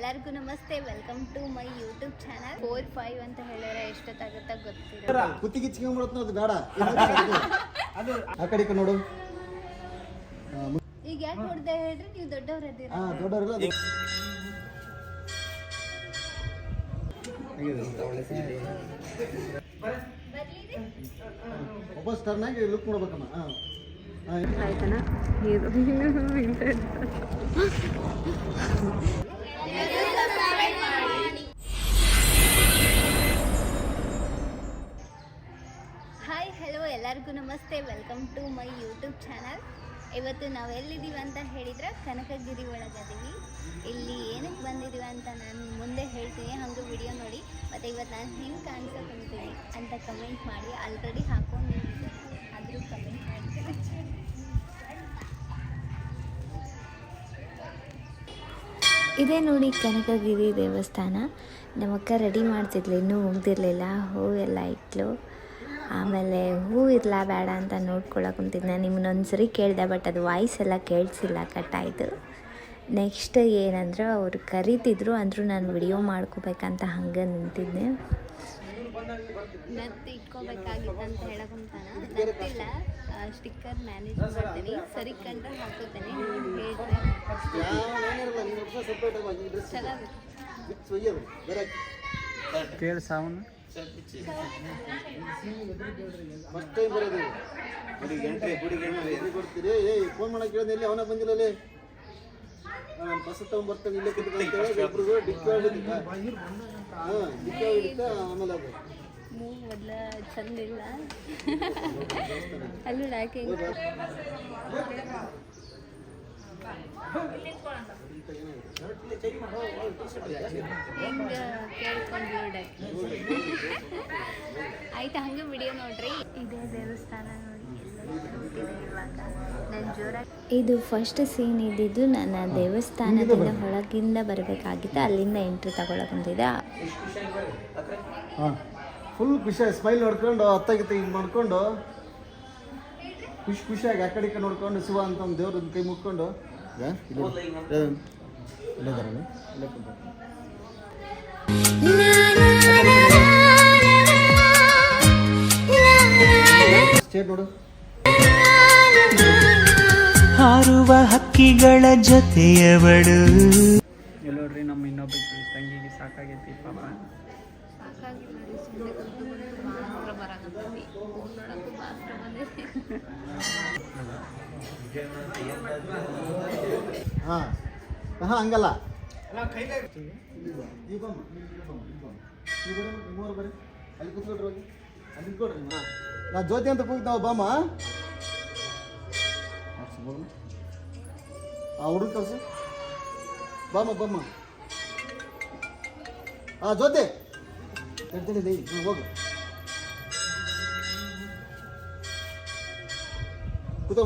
ಎಲ್ಲರಿಗೂ ನಮಸ್ತೆ, welcome to my YouTube channel. 4-5 ಅಂತ ಹೇಳಿದ್ರೆ ಎಷ್ಟೊತ್ತಾಗುತ್ತಾ ಗೊತ್ತಿಲ್ಲ. ಕುತ್ತಿಗೆ ಚಿಕ್ಕಂಬಿಡುತ್ತೆ ಅದು ಬೇಡ. ಅದು ಆ ಕಡೆ ನೋಡು. ಈಗ ಯಾಕೆ ನೋಡ್ದೆ ಹೇಳಿದ್ರೆ ನೀವು ದೊಡ್ಡವ್ರು ಇದ್ದೀರಾ. ದೊಡ್ಡವರಲ್ಲ ವಾಪಸ್ ಟರ್ನ್ ಆಗಿ ಲುಕ್ ನೋಡ್ಬೇಕಮ್ಮ. ಆಯ್ತಣ್ಣ. ಹಾಯ್ ಹಲೋ, ಎಲ್ಲರಿಗೂ ನಮಸ್ತೆ, welcome to my YouTube channel. ಇವತ್ತು ನಾವು ಎಲ್ಲಿದ್ದೀವಿ ಅಂತ ಹೇಳಿದ್ರೆ ಕನಕಗಿರಿ ಒಳಗದೀವಿ. ಇಲ್ಲಿ ಏನಕ್ಕೆ ಬಂದಿದ್ದೀವಿ ಅಂತ ನಾನು ಮುಂದೆ ಹೇಳ್ತೀನಿ, ಹಂಗೆ ವಿಡಿಯೋ ನೋಡಿ. ಮತ್ತು ಇವತ್ತು ನಾನು ಹೆಂಗೆ ಕಾಣಿಸ್ಕೊಂತೀನಿ ಅಂತ ಕಮೆಂಟ್ ಮಾಡಿ. ಆಲ್ರೆಡಿ ಹಾಕೊಂಡಿದ್ದೀನಿ, ಆದರೂ ಕಮೆಂಟ್ ಮಾಡ್ತೀನಿ. ಇದೇ ನೋಡಿ ಕನಕಗಿರಿ ದೇವಸ್ಥಾನ. ನಮ್ಮಕ್ಕ ರೆಡಿ ಮಾಡ್ತಿದ್ಲು, ಇನ್ನೂ ಮುಗ್ದಿರಲಿಲ್ಲ. ಹೂವೆಲ್ಲ ಇಟ್ಲು. ಆಮೇಲೆ ಹೂ ಇರಲ್ಲ ಬೇಡ ಅಂತ ನೋಡ್ಕೊಳಕ್ಕೆ ಕುಂತಿದ್ದು. ನಾನು ನಿಮ್ಮನ್ನೊಂದು ಸರಿ ಕೇಳಿದೆ, ಬಟ್ ಅದು ವಾಯ್ಸ್ ಎಲ್ಲ ಕೇಳಿಸಿಲ್ಲ, ಕಟ್ಟಾಯಿತು. ನೆಕ್ಸ್ಟ್ ಏನಂದ್ರೆ ಅವರು ಕರೀತಿದ್ರು, ಅಂದರೂ ನಾನು ವಿಡಿಯೋ ಮಾಡ್ಕೋಬೇಕಂತ ಹಂಗೆ ನಿಂತಿದ್ದೆ. ನತ್ತು ಇಟ್ಕೋಬೇಕಾಗಿತ್ತು ಅಂತ ಹೇಳಕ್ಕಂತಾನ. ನತ್ತಿಲ್ಲ, ಸ್ಟಿಕ್ಕರ್ ಮ್ಯಾನೇಜ್ ಮಾಡ್ತೀನಿ, ಸರಿ ಕಂಡ್ರೆ ಹಾಕೋತೇನೆ. ಕೇಳಿ ಸಾವನ್ನ ಫಸ್ಟ್ ಟೈಮ್ ಬರೋದು. ಕೊಡ್ತೀರಿ ಫೋನ್ ಮಾಡಕ್ಕೆ ಕೇಳಿದೆ, ಇಲ್ಲಿ ಅವನ ಬಂದಿಲ್ಲ. ನಾನು ಬಸ್ ತಗೊಂಡ್ಬರ್ತೇನೆ, ಇಲ್ಲೇ ಕುತ್ಕೊಂತೇವೆ. ಒಬ್ರಿಗೂ ಡಿಕ್ಕಿ ಹಿಡಿದ ಆಮೇಲೆ ಅದು ಮೂವ್ ಮೊದಲ ಚಂದ ಇಲ್ಲ. ಅಲ್ಲೂ ಯಾಕೆ ಹಿಂಗೆ ಕೇಳ್ಕೊಂಡು ಆಯ್ತು. ಹಂಗೆ ವಿಡಿಯೋ ನೋಡ್ರಿ. ಇದೇ ದೇವಸ್ಥಾನ ನೋಡಿ. ನನ್ನ ಜೋರಾಗಿ ಇದು ಫಸ್ಟ್ ಸೀನ್ ಇದ್ದಿದ್ದು. ನನ್ನ ದೇವಸ್ಥಾನದಿಂದ ಹೊಳಗಿಂದ ಬರಬೇಕಾಗಿತ್ತು, ಅಲ್ಲಿಂದ ಎಂಟ್ರಿ ತಗೊಳಕಂತಿದ್ದೆ. ಫುಲ್ ಖುಷಿಯಾಗಿ ಸ್ಮೈಲ್ ನೋಡ್ಕೊಂಡು ಅತ್ತಾಗಿತ್ತ ಇದು ಮಾಡ್ಕೊಂಡು ಖುಷಿಯಾಗಿ ಆ ಕಡೆ ನೋಡ್ಕೊಂಡು ಶಿವ ಅಂತ ಒಂದು ದೇವ್ರ ಕೈ ಮುಟ್ಕೊಂಡು ಸ್ಟೇಟ್ ನೋಡು. ಹಾರುವ ಹಕ್ಕಿಗಳ ಜೊತೆಯವಳು. ಎಲ್ಲೋಡ್ರಿ, ನಮ್ಮ ಇನ್ನೊಬ್ಬಕ್ಕೆ ತಂಗಿಗೆ ಸಾಕಾಗೈತಿ ಪಾಪ. ಸಾಕಾಗಿ ಮಾಡಿ ಸುಮ್ಮನೆ ಕುಂತ್ಕೊಂಡು ಮಾತ್ರ ಬರಾಕತ್ತಿ. ನೋಡೋಕ್ಕೂ ಮಾತ್ರ ಬಂದೈತಿ. ಹಾಂ ಹಂಗಲ್ಲ. ಬರ್ರಿ ಅಲ್ಲಿ ಕೂತ್ಕೊಳ್ರಿ, ಹೋಗಿ ಅಲ್ಲಿ ನಿಂತ್ಕೊಡ್ರಿ. ನಾ ಜ್ಯೋತಿ ಅಂತ ಕೂಗಿ ನಾವು ಬಾಮ ಆ ಹುಡುಗ ಕಳ್ಸಿ. ಬಾಮ ಜ್ಯೋತಿ ಹೇಳ್ತೀನಿ, ಹೋಗು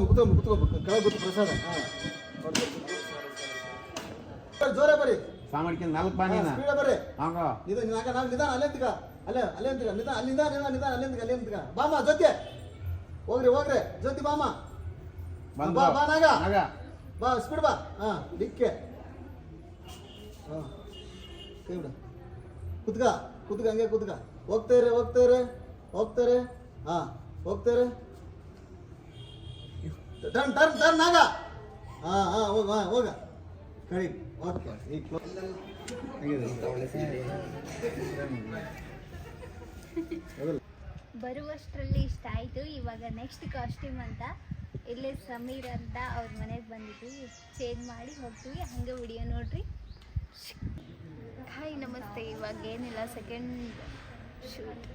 ಕುತ್ಕೋಬೇಕು ಕೆಳಗೆ ಗೊತ್ತು ಪ್ರಸಾದ. ಜೋರ ಬರ್ರಿ, ಸಾಮಡ್ಕೊಂಡು 4 ಬಾನಿನ ಸ್ಪೀಡ ಬರ್ರಿ. ಇದು ನಿಧಾನ ಅಲ್ಲಿಂದ ಬಾಮ ಜ್ಯೋತಿ ಹೋಗ್ರಿ ಜ್ಯೋತಿ ಬಾಮ ಬಾ ನಾಗ ಬಾ ಸ್ಪೀಡ್ ಬಾ. ಡಿಕ್ಕೆ ಕೈ ಬಿಡ. ಕುತ್ಕ ಹಂಗೆ ಕುತ್ಕ. ಹೋಗ್ತಾರೆ ಹೋಗ್ತಾರೆ ಟರ್ನ್ ನಾಗ. ಹೋಗ ಕೈ. ಓಕೆ, ಈಗ ಬರುವಷ್ಟರಲ್ಲಿ ಇಷ್ಟ ಆಯಿತು. ಇವಾಗ ನೆಕ್ಸ್ಟ್ ಕಾಸ್ಟ್ಯೂಮ್ ಅಂತ ಇಲ್ಲೇ ಸಮೀರ್ ಅಂತ ಅವ್ರ ಮನೆಗೆ ಬಂದಿದ್ವಿ. ಚೇಂಜ್ ಮಾಡಿ ಹೋಗ್ತೀವಿ, ಹಂಗೆ ವಿಡಿಯೋ ನೋಡ್ರಿ. ಹಾಯ್ ನಮಸ್ತೆ. ಇವಾಗ ಏನಿಲ್ಲ, ಸೆಕೆಂಡ್ ಶೂಟ್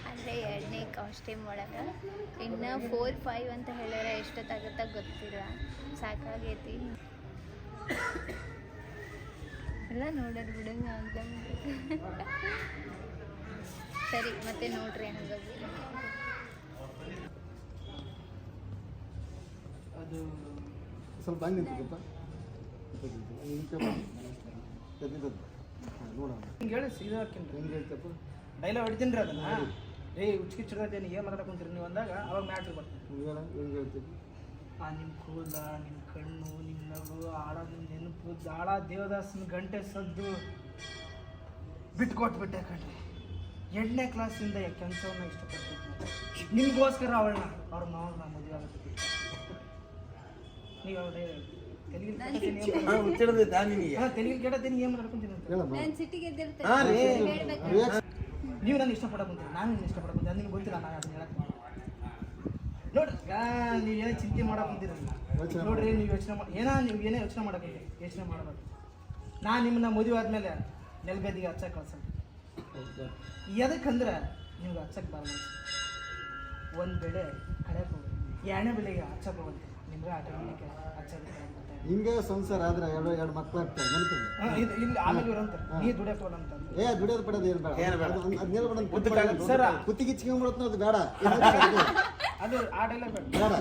ಅಂದರೆ 2ನೇ ಕಾಸ್ಟ್ಯೂಮ್ ಒಳಗೆ. ಇನ್ನು 4-5 ಅಂತ ಹೇಳಿದ್ರೆ ಎಷ್ಟೊತ್ತಾಗುತ್ತಾ ಗೊತ್ತಿಲ್ಲ, ಸಾಕಾಗೈತಿ. ಎಲ್ಲ ನೋಡೋದು ಬಿಡಂಗ ಅಂತ. ಸರಿ, ಮತ್ತೆ ನೋಡ್ರಿ ಹಂಗಾಗಿ. ಅದು ಸ್ವಲ್ಪ ಹಂಗೆ ನಿಂತಿದ್ದಪ್ಪ. ನೋಡೋಣ ಹಿಂಗೆ ಹೇಳಿ ಸೀದಾ ಹಾಕಿನ್ರಿ. ಹೆಂಗೆ ಹೇಳ್ತಪ್ಪ ಡೈಲಾಗ್ ಹೊಡಿತೀನಿ ರೀ ಅದನ್ನು. ಹುಚ್ಚಿಗೆ ಚಿಡ್ದೇನೆ ಏನು ಮಾತಾಡ್ಕೊಂತೀರಿ ನೀವು ಅಂದಾಗ ಅವಾಗ ಮ್ಯಾಟ್ರ್ ಬರ್ತದೆ. ಹೆಂಗೆ ಹೇಳ್ತೀವಿ. ನಿಮ್ಮ ಕೂದಲ, ನಿಮ್ಮ ಕಣ್ಣು, ನಿಮ್ಮ ನಗು, ಆಳ ನೆನಪು, ದಾಳ ದೇವದಾಸನ ಗಂಟೆ ಸದ್ದು ಬಿಟ್ಕೊಟ್ಬಿಟ್ಟೆ ಕಣ್ರಿ. 8ನೇ ಕ್ಲಾಸಿಂದ ಕೆಲಸವನ್ನ ಇಷ್ಟಪಡ್ತಿದ್ದೆ. ನಿಮಗೋಸ್ಕರ ಅವಳನ್ನ ಅವ್ರ ಮಾವನ್ನ ಮದುವೆ ಆಗುತ್ತೆ. ನೀವು ಅವ್ರೆ ತೆಲುಗಿನ ಕೇಳತ್ತೀನಿ ಏನು ಮಾಡ್ಕೊಂತೀನಿ ಅಂತ ಹೇಳಮ್ಮ. ನಾನು ಸಿಟಿಗೆ ಎದ್ದಿರ್ತೇನೆ ಹಾ ರೀ. ಹೇಳ್ಬೇಕು. ನೀವು ನಾನು ಇಷ್ಟಪಡಕೊಂತೀರಿ, ನಾನು ನಿನ್ನ ಇಷ್ಟಪಡಕೊಂತೀನಿ. ಅದು ನಿಮ್ಗೆ ಗೊತ್ತಿಲ್ಲ, ನಾನು ಅದನ್ನ ಹೇಳಕ್ಕೆ ನೋಡ್ರಿ. ನೀವೇನೋ ಚಿಂತೆ ಮಾಡಕೊಂತೀರಿ ನೋಡ್ರಿ. ನೀವು ಯೋಚನೆ ನೀವು ಏನೇ ಯೋಚನೆ ಮಾಡಕೊಂತೀರಿ, ಯೋಚನೆ ಮಾಡಬಾರ್ದು. ನಾನು ನಿಮ್ಮನ್ನ ಮದುವೆ ಆದಮೇಲೆ ನೆಲಗದ್ದಿಗೆ ಹಚ್ಚಕ್ಕೆ ಕಳ್ಸೋದು. ಎದಕ್ಕಂದ್ರೆ ನಿಮ್ಗೆ ಹಚ್ಚಕ್ಕೆ ಬರಲ್ಲ. ಒಂದು ಬೆಳೆ ಕಳೆಯಕ್ಕೆ ಹೋಗಿ 2ನೇ ಬೆಳೆಗೆ ಹಚ್ಚಕ್ಕೆ ಹೋಗುತ್ತೆ. ನಿಮ್ಗೆ ಆಟೋಮೆಟಿಕ್ ಹಚ್ಚೋದಕ್ಕೆ ಹಿಂಗೆ ಸಂಸಾರ ಆದ್ರೆ ಎರಡು ಮಕ್ಳು ಆಗ್ತವೆ ನೆನಪಿಲ್ಲ. ಇಲ್ಲಿ ಆಮೇಲೆ ಇವ್ರು ಅಂತಾರೆ ನೀ ದುಡಿಯಕ್ಕೆ ಹೋಗಲ್ಲ ಅಂತ. ದುಡಿಯೋದು ಪಡೋದು ಏನು ಬೇಡ, ಅದ್ನೆಲ್ಲ ಸರ್, ಕುತ್ತಿಗೆ ಇಚ್ಕೊಂಡ್ಬಿಡುತ್ತೆ, ಅದು ಬೇಡ ಅದು ಆಡೆಲ್ಲ ಬೇಡ. ಬೇಡ.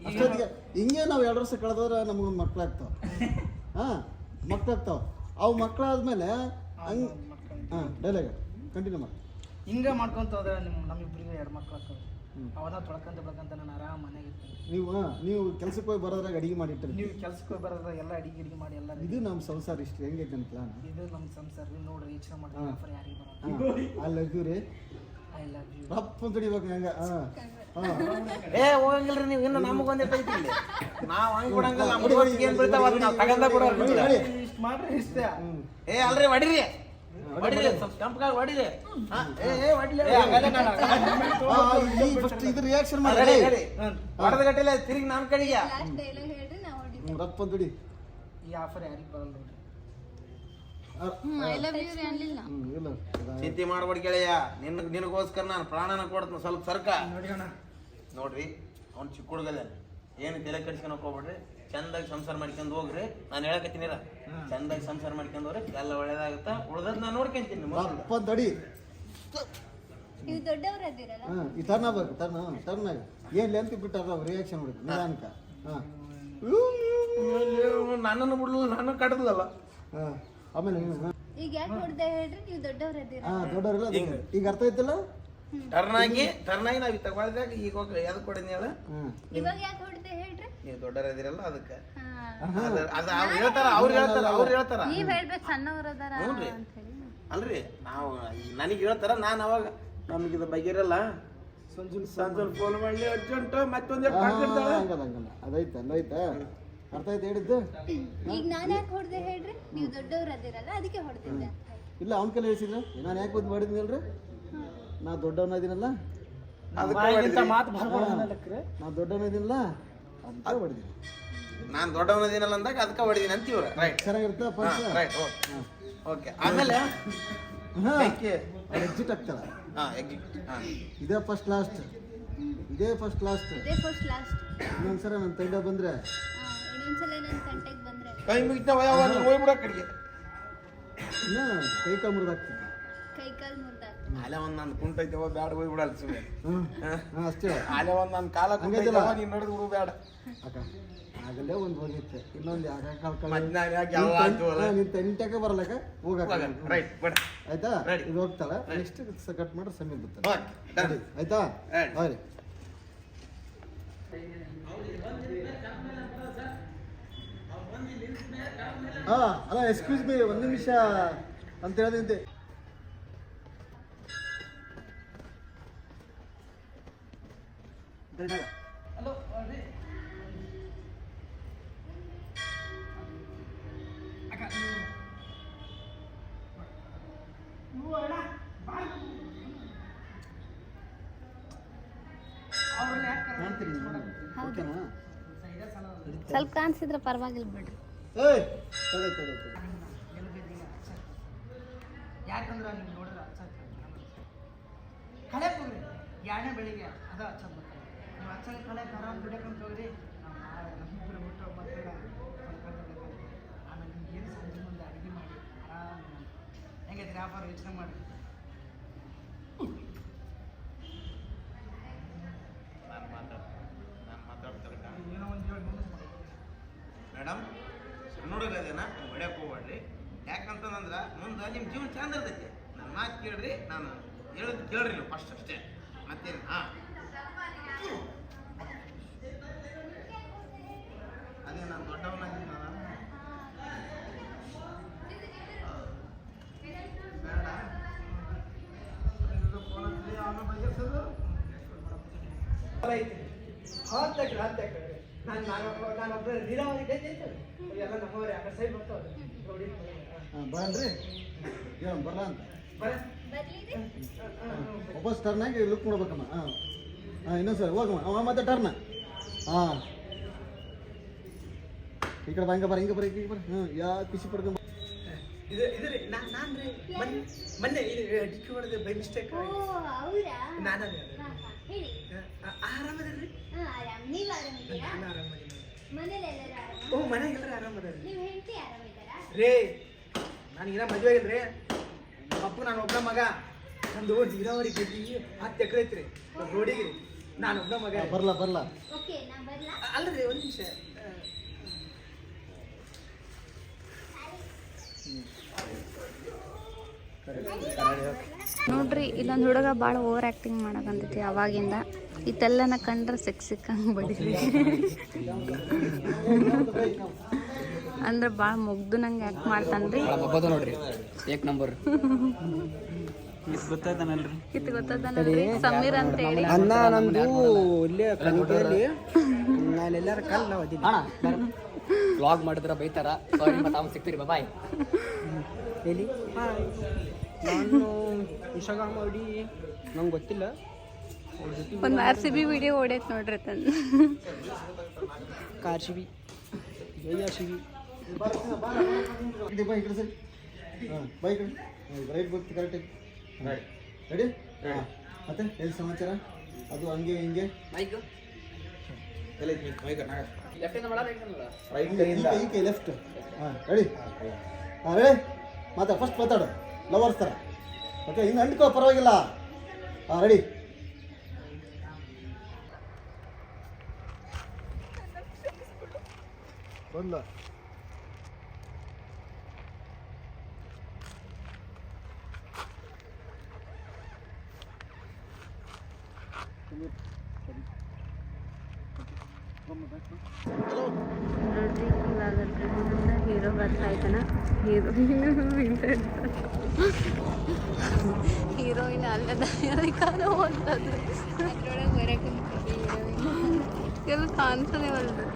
ಅಷ್ಟೊತ್ತಿಗೆ ಹಿಂಗೆ ನಾವು 2 ವರ್ಷ ಕಳೆದವ್ರೆ ನಮಗೊಂದು ಮಕ್ಳಾಗ್ತಾವ. ಮಕ್ಳಾಗ್ತಾವ. ಅವು ಮಕ್ಳಾದ್ಮೇಲೆ ಹಂಗೆ ಡೈಲಾಗ್ ಕಂಟಿನ್ಯೂ ಮಾಡಿ. ಹಿಂಗೆ ಮಾಡ್ಕೊಂತ ಹೋದ್ರೆ ನಮ್ಮಿಬ್ಬರಿಗೆ 2 ಮಕ್ಳು ಆಗ್ತವೆ. ಅವನ್ನ ತೊಳ್ಕೊಂತ ಬೆಳ್ಕೊಂತ ನಾನು ಆರಾಮ್ ಮನೆಗೆ ಇರ್ತೀನಿ. ನೀವು ಕೆಲ್ಸಕ್ಕೆ ಹೋಗಿ ಬರೋದ್ರಾಗ ಅಡಿಗೆ ಮಾಡಿಟ್ಟಿರಿ. ನೀವು ಕೆಲ್ಸಕ್ಕೆ ಹೋಗಿ ಬರೋದ ಎಲ್ಲ ಅಡಿಗೆ ಮಾಡಿ ಎಲ್ಲ ಇದು ನಮ್ಮ ಸಂಸಾರ ಇಷ್ಟು ಹೆಂಗೈತೆ ಅಂತ ಪ್ಲಾನ್. ಇದು ನಮ್ಮ ಸಂಸಾರ. ನೀವು ನೋಡ್ರಿ ಯೋಚನೆ ಮಾಡಿ ಆಫರ್ ಯಾರಿಗೆ ಬರೋದು. ಐ ಲವ್ ಯು ರೀ. I love you. ರಪ್ಪ ಅಂತ ಹಿಡಿಬೇಕು ಹಂಗ. ಹೋಗಂಗಿಲ್ರಿ ನೀವು, ಇನ್ನು ನಮಗೊಂದೇ ಐತಿ ಇಲ್ಲಿ. ನಾವು ಹಂಗೆ ಕೊಡಂಗಿಲ್ಲ. ಏನು ಬೀಳ್ತಾವ ಅದು ನಾವು ತಗೊಂಡ ಕೂಡ ಇಷ್ಟು ಮಾಡ್ರಿ ಇಷ್ಟ. ಅಲ್ರಿ ಹೊಡಿರಿ ಹೊಡಿರಿ, ಸ್ವಲ್ಪ ಕೆಂಪಗಾಗಿ ಹೊಡಿರಿ. ಇದು ರಿಯಾಕ್ಷನ್ ಮಾಡಿ ಹೊಡೆದ ಗಟ್ಟಿಲ್ಲ ತಿರುಗಿ ನಮ್ಮ ಕಡೆಗೆ. ಲಾಸ್ಟ್ ಡೈಲಾಗ್ ಹೇಳ್ರಿ ನಾವು ಹೊಡಿತೀವಿ. ರಪ್ಪ ಅಂತ ಹಿಡಿ. ಈ ಆಫರ್ ಯಾರಿಗೆ ಬರಲ್ಲ ನೋಡ್ರಿ. ಐ ಲವ್ ಯು ಅನ್ಲಿಲ್ಲ. ಇಲ್ಲ ಚಿಂತೆ ಮಾಡ್ಬೇಡ ಗೆಳೆಯ, ನಿನಗೋಸ್ಕರ ನಾನು ಪ್ರಾಣನ ಕೊಡ್ತೀನಿ. ಸ್ವಲ್ಪ ಸರ್ಕ ನೋಡಿ ಅಣ್ಣ. ನೋಡ್ರಿ, ಅವ್ನು ಚಿಕ್ಕ ಹುಡುಗದ, ಏನು ತಲೆ ಕೆಡಿಸ್ಕೊಳಕ್ ಹೋಗ್ಬೇಡ್ರಿ. ಚಂದಾಗಿ ಸಂಸಾರ ಮಾಡ್ಕೊಂಡು ಹೋಗ್ರಿ. ನಾನು ಹೇಳಕತ್ತೀನಿಲ್ಲ, ಚಂದಾಗಿ ಸಂಸಾರ ಮಾಡ್ಕೊಂಡು ಹೋಗ್ರಿ, ಎಲ್ಲ ಒಳ್ಳೇದಾಗುತ್ತಾ. ಉಳ್ದದ್ ನಾನು ನೋಡ್ಕೊಂತೀನಿ. ರಪ್ಪ ಅಂತ ಹಿಡಿ. ನೀವು ದೊಡ್ಡವ್ರು ಅದಿರಲ್ಲ. ಈ ಟರ್ನ್ ಆಗ್ಬೇಕು. ಟರ್ನಾಗ ಏನು ಲೆಂತ್ ಬಿಟ್ಟಾರ ರಿಯಾಕ್ಷನ್ ಹೊಡಿತು ನಿಧಾನಕ. ನನ್ನನ್ನು ಬಿಡ್ಲಿಲ್ಲ, ನಾನು ಕಟ್ಟದಲ್ಲ. ಆಮೇಲೆ ಈಗ ಯಾಕೆ ಹೊಡ್ದೆ ಹೇಳ್ರಿ, ನೀವು ದೊಡ್ಡವ್ರು ಅದಿರ. ದೊಡ್ಡವರೆಲ್ಲ ಈಗ ಅರ್ಥ ಐತಿಲ್ಲ. ಟರ್ನಾಗಿ ನಾವು ತಗೊಳ್ದಾಗ ಈಗ ಹೋಗಿ ಎದಕ್ಕೆ ಕೊಡಿದ್ನಿ ಹೇಳ. ಇವಾಗ ಯಾಕೆ ಹೊಡ್ದೆ ಹೇಳ್ರಿ. ನೀವು ದೊಡ್ಡರದಿರಲ್ಲ ಅದಕ್ಕೆ. ಹಾ ಅದು ಅವ್ರು ಹೇಳ್ತಾರ. ನೀವ್ ಹೇಳ್ಬೇಕು ಸಣ್ಣವ್ರು ಅದಾರ ಹ್ಞೂನ್ರಿ. ಅಂತ ಹೇಳಿ. ಅಲ್ರಿ ನಾವು ನನಗೆ ಹೇಳ್ತಾರ, ನಾನು ಅವಾಗ ನಮಗಿದು ಬಗೆರಲ್ಲ ಸಂಜೆ ಫೋನ್ ಮಾಡಿ ಅರ್ಜೆಂಟ್ ಮತ್ತೊಂದು ಹಂಗಲ್ಲ ಅದೈತೆ ಅಲ್ಲೈತೆ. ಅರ್ಥ ಆಯ್ತು ಹೇಳಿದ್ದು. ಈಗ ನಾನ್ ಯಾಕೆ ಹೊಡ್ದೆ ಹೇಳ್ರಿ, ನೀವು ದೊಡ್ಡವ್ರು ಅದಿರಲ್ಲ ಅದಕ್ಕೆ ಹೊಡ್ದಿದ್ದೆ. ಇಲ್ಲ ಅವ್ನ ಕೈಲಿ ಹೇಳ್ಸಿದ್ರೆ ನಾನು ಯಾಕೆ ಬಂದು ಮಾಡಿದ್ನಿ ಅಲ್ರಿ. ನಾ ದೊಡ್ಡವನಾದಿನಲ್ಲ, ಮಾತು ಬರ್ಬಾರ್ದು. ನಾ ದೊಡ್ಡವನಾದಿನಲ್ಲ ಅಂತ ಹೊಡಿದೀನಿ. ನಾನು ದೊಡ್ಡವನದಿನಲ್ಲ ಅಂದಾಗ ಅದಕ್ಕೆ ಹೊಡಿದೀನಿ ಅಂತೀವ್ರ. ರೈಟ್, ಚೆನ್ನಾಗಿರುತ್ತೆ ಫಸ್ಟ್. Right, okay. ಆಮೇಲೆ ಎಕ್ಸಿಟ್ ಆಗ್ತಾರ. ಎಕ್ಸಿಟ್. ಇದೇ ಫಸ್ಟ್ ಲಾಸ್ಟ್. ಇದೇ ಫಸ್ಟ್ ಲಾಸ್ಟ್. ಇನ್ನೊಂದ್ಸಲ ನನ್ನ ತಂಡ ಬಂದ್ರೆ, ಇನ್ನೊಂದ್ಸಲ ನನ್ನ ಕಂಟೆಗೆ ಬಂದ್ರೆ ಕೈ ಮುಗಿತಾವ ಹೋಗ್ಬಿಡ ಕಡೆಗೆ. ಇನ್ನ ಕೈ ಕಾಲು ಮುರಿದಾಗ್ತದೆ. ಕೈ ಕಾಲು ಮುರ್ದಾಕ ಅಲ್ಲೇ ಒಂದ್ ನಾನು ಕುಂಟೈತವ ಬ್ಯಾಡ ಹೋಗ್ಬಿಡಲ್ಲ ಸುಮ್ಮನೆ. ಅಷ್ಟೇ. ಅಲ್ಲೇ ಒಂದ್ ನನ್ನ ಕಾಲ ಕುಂಟೈತವ ನೀನ್ ನಡೆದು ಬಿಡು ಬ್ಯಾಡ. ಅಕ್ಕ ಆಗಲ್ಲೇ ಒಂದು ಹೋಗಿತ್ತೆ, ಇನ್ನೊಂದು ಮತ್ತೆ ನಿನ್ ತಂಟಕ್ಕೆ ಬರಲಕ್ಕ ಹೋಗಕ್ಕ. ರೈಟ್ ಬೇಡ ಆಯ್ತಾ. ಇದು ಹೋಗ್ತಾಳ. ನೆಕ್ಸ್ಟ್ ಕಟ್ ಮಾಡ್ರೆ ಸಮೀರ್ ಬರ್ತಾರೆ. ಆಯ್ತಾ. ಸರಿ. ಅಲ್ಲ ಎಕ್ಸ್ಕ್ಯೂಸ್ ಮೀ, 1 ನಿಮಿಷ ಅಂತ ಹೇಳಿದಂತೆ. ಸ್ವಲ್ಪ ಕಾಣಿಸಿದ್ರೆ ಪರವಾಗಿಲ್ಲ ಬಿಡ್ರಿ. ಯಾಕಂದ್ರೆ ನೀವು ನೋಡಿದ್ರೆ ಕಳೆ ಹೋಗ್ರಿ 2ನೇ ಬೆಳಿಗ್ಗೆ ಅದ ಹಚ್ಚೋದು ಬರ್ತಾರೆ. ನೀವು ಹಚ್ಚೋದು ಕಳೆ ಆರಾಮ್ ದುಡಿಯಕ್ಕಂತ ಹೋಗ್ರಿ. ನಮ್ಮಿಬ್ಬರು ಊಟ ಮಕ್ಕಳ ಆಮೇಲೆ ನಿಮ್ಗೆ ಏನು ಸಂಜೆ ಮುಂದೆ ಅಡುಗೆ ಮಾಡಿ ಆರಾಮ್ ಹೆಂಗೈತ್ರಿ ವ್ಯಾಪಾರ ಯೋಚನೆ ಮಾಡಿ. ಏನೋ ಒಂದು ಮೇಡಮ್, ಸಣ್ಣೋಡಗದೇನ ಹೊಡ್ಯಕ್ಕೆ ಹೋಗ್ಬೇಡ್ರಿ. ಯಾಕಂತಂದ್ರೆ ಮುಂದೆ ನಿಮ್ಮ ಜೀವನ ಚಂದ ಇರ್ತೈತಿ. ನನ್ನ ಮಾತು ಕೇಳ್ರಿ, ನಾನು ಹೇಳೋದು ಕೇಳ್ರಿ ನೀವು ಫಸ್ಟ್ ಅಷ್ಟೇ, ಮತ್ತೇನು. ಅದೇ ನಾನೊಬ್ಬ ನೀರಾವರಿ ಎಲ್ಲ ನಮ್ಮವ್ರೆ ಆ ಕಡೆ ಸೈಡ್ ಬರ್ತಾವ್ರೆ ನೋಡಿ ಹಾಂ ಬರಲ್ರಿ ಏನು ಬರಲ್ಲ ಅಂತ ಬರ್ಲಿದೆ ವಾಪಸ್ ಟರ್ನಾಗಿ ಲುಕ್ ಮಾಡ್ಬೇಕಮ್ಮ ಹಾಂ ಹಾಂ ಇನ್ನೊಂದು ಸರ್ ಹೋಗಮ್ಮ ಅವ ಮತ್ತೆ ಟರ್ನ ಹಾಂ ಈ ಕಡೆ ಬಾ ಹಿಂಗೆ ಬರ ಹಿಂಗೆ ಬರ ಹಿಂಗೆ ಬರ ಹಾಂ ಖುಷಿ ಪಡ್ಕೊಂಬ ಇದು ರೀ ನಾನು ರೀ ಮೊನ್ನೆ ಇದು ಡಿಕ್ಕಿ ಹೊಡೆದು ಬೈ ಮಿಸ್ಟೇಕ್ ಓ ಹೌದಾ ನಾನು ಹೇಳಿ ಆರಾಮದ್ರಿ ಆರಾಮ್ ನೀವು ಆರಾಮಿದ್ದೀರಾ ನಾನು ಆರಾಮದಿನಿ ಮನೇಲಿ ಎಲ್ಲರೂ ಆರಾಮ ಓ ಮನೆಗೆ ಎಲ್ಲರೂ ಆರಾಮದ್ರಿ ನೀವು ಹೆಂಡತಿ ಆರಾಮಿದ್ದಾರಾ ರೇ ನನಗಿನ್ನ ಮದುವೆ ಆಗಿಲ್ರಿ ಅಪ್ಪ ನಾನು ಒಬ್ಬ ಮಗ ನಂದು ನೀರಾವರಿ ಗದ್ದಿ 10 ಎಕರೆ ಐತ್ರಿ ರೋಡಿಗೆ ನಾನು ಒಬ್ಬ ಮಗ ಬರಲ್ಲ ಬರಲ್ಲ ಓಕೆ ನಾ ಬರ್ಲಾ ಅಲ್ರಿ ಒಂದು ನಿಮಿಷ ನೋಡ್ರಿ ಇಲ್ಲೊಂದು ಹುಡುಗ ಭಾಳ ಓವರ್ ಆ್ಯಕ್ಟಿಂಗ್ ಮಾಡಕಂತೈತಿ ಅವಾಗಿಂದ ಇದೆಲ್ಲನ ಕಂಡ್ರೆ ಸಿಕ್ಕಂಗೆ ಬಡಿದ್ರಿ ಅಂದ್ರೆ ಭಾಳ ಮುಗ್ದು ನಂಗೆ ಆ್ಯಕ್ಟ್ ಮಾಡ್ತಾನ್ರಿ ನೋಡ್ರಿ ಏಕ್ ನಂಬರ್ ಗೊತ್ತಾಯ್ತಾನಲ್ರಿ ಇದು ಗೊತ್ತದನಲ್ರಿ ಸಮೀರ್ ಅಂತ ಹೇಳಿ ಅಣ್ಣ ನಮ್ದು ಇಲ್ಲೇ ಕನಿಕೆಯಲ್ಲಿ ನಾನೆಲ್ಲರ ಕಲ್ ನಾವು ಅದೀನಿ ವ್ಲಾಗ್ ಮಾಡಿದ್ರೆ ಬೈತಾರ ಸಾರಿ ಮತ್ತೆ ಅವ್ನು ಸಿಗ್ತೀರಿ ಬಾಯ್ ಎಲ್ಲಿ ನಾನು ಇನ್ಸ್ಟಾಗ್ರಾಮ್ ಮಾಡಿ ನಂಗೆ ಗೊತ್ತಿಲ್ಲ ಒಂದು RCB ವಿಡಿಯೋ ಓಡೈತೆ ನೋಡ್ರಿ ತಂದು RCB ಇದೆ ಬಾ ಈ ಕಡೆ ಸರ್ ಹಾಂ ಬಾ ಈ ಕಡೆ ರೈಟ್ ಬರ್ತೀವಿ ಕರೆಕ್ಟಾಗಿ ರೆಡಿ ಹಾಂ ಮತ್ತೆ ಎಲ್ಲಿ ಸಮಾಚಾರ ಅದು ಹಂಗೆ ಹಿಂಗೆ ಮೈಕ್ ಈ ಕೈ ಲೆಫ್ಟ್ ಹಾಂ ರೆಡಿ ಹಾಂ ರೆಡಿ ಮಾತಾಡು ಫಸ್ಟ್ ಮಾತಾಡು ಲವರ್ಸ್ ಥರ ಓಕೆ ಹಿಂಗೆ ಅಂದ್ಕೋ ಪರವಾಗಿಲ್ಲ ಹಾಂ ರೆಡಿ ಬಂದ ನೋಡ್ರಿ ಇವಾಗ ಟ್ರೈನಿಂದ ಹೀರೋ ಬರ್ತಾ ಇದ್ದಾನ ಹೀರೋಯಿನ್ ಅಲ್ಲದ ಅದಕ್ಕಾದ್ರೂ ಓದ್ತದ್ದು ಅದ್ರೊಳಗೆ ಬರಕ್ಕೆ ಎಲ್ಲ ಕಾಣಿಸೋದೇ ಹೊಲ್ದು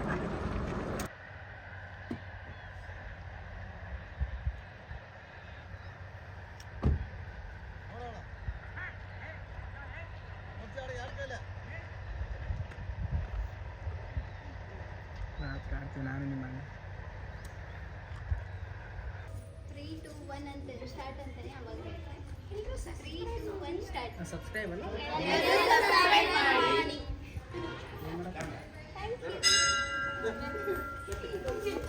ನಾನು ನಿಮ್ಮ 3 2 1 ಅಂತ ಸ್ಟಾರ್ಟ್ ಅಂತಾನೆ ಅವಾಗ ಹೇಳ್ತಾರೆ 3 2 1 ಸ್ಟಾರ್ಟ್ ಸಬ್ಸ್ಕ್ರೈಬ್ ಅಲ್ಲ ಥ್ಯಾಂಕ್ ಯು